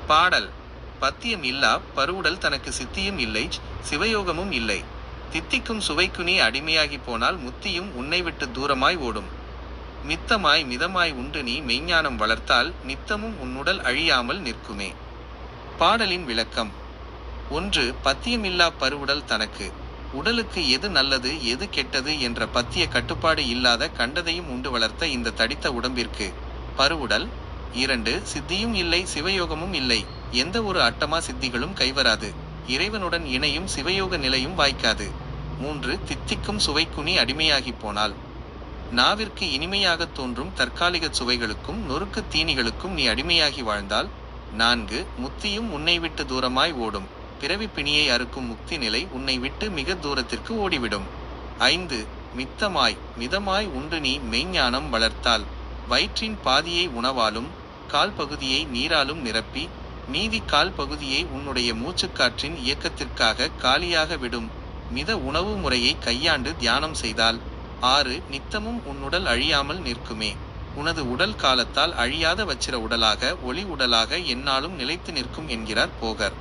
பாடல். பத்தியம் இல்லா பருவுடல் தனக்கு சித்தியும் இல்லை சிவயோகமும் இல்லை. தித்திக்கும் சுவைக்கு நீ அடிமையாகிப் போனால் முத்தியும் உன்னை விட்டு தூரமாய் ஓடும். மித்தமாய் மிதமாய் உண்டு நீ மெய்ஞானம் வளர்த்தால் நித்தமும் உன்னுடல் அழியாமல் நிற்குமே. பாடலின் விளக்கம். 1. பத்தியமில்லா பருவுடல் தனக்கு. உடலுக்கு எது நல்லது எது கெட்டது என்ற பத்திய கட்டுப்பாடு இல்லாத கண்டதையும் உண்டு வளர்த்த இந்த தடித்த உடம்பிற்கு பருவுடல். 2. சித்தியும் இல்லை சிவயோகமும் இல்லை. எந்த ஒரு அட்டமா சித்திகளும் கைவராது. இறைவனுடன் இணையும் சிவயோக நிலையும் வாய்க்காது. 3. தித்திக்கும் சுவைக்குனி அடிமையாகிப் போனால். நாவிற்கு இனிமையாகத் தோன்றும் தற்காலிக சுவைகளுக்கும் நொறுக்கு தீனிகளுக்கும் நீ அடிமையாகி வாழ்ந்தால். 4. முத்தியும் உன்னை விட்டு தூரமாய் ஓடும். பிறவி பிணியை அறுக்கும் முக்தி நிலை உன்னை விட்டு மிக தூரத்திற்கு ஓடிவிடும். 5. மித்தமாய் மிதமாய் உண்டு நீ மெய்ஞானம் வளர்த்தால். வயிற்றின் பாதியை உணவாலும் கால் பகுதியை நீராலும் நிரப்பி மீதி கால் பகுதியை உன்னுடைய மூச்சுக்காற்றின் இயக்கத்திற்காக காலியாக விடும் மித உணவு முறையை கையாண்டு தியானம் செய்தால். 6. நித்தமும் உன்னுடல் அழியாமல் நிற்குமே. உனது உடல் காலத்தால் அழியாத வச்சிர உடலாக ஒளி உடலாக எந்நாளும் நிலைத்து நிற்கும் என்கிறார் போகர்.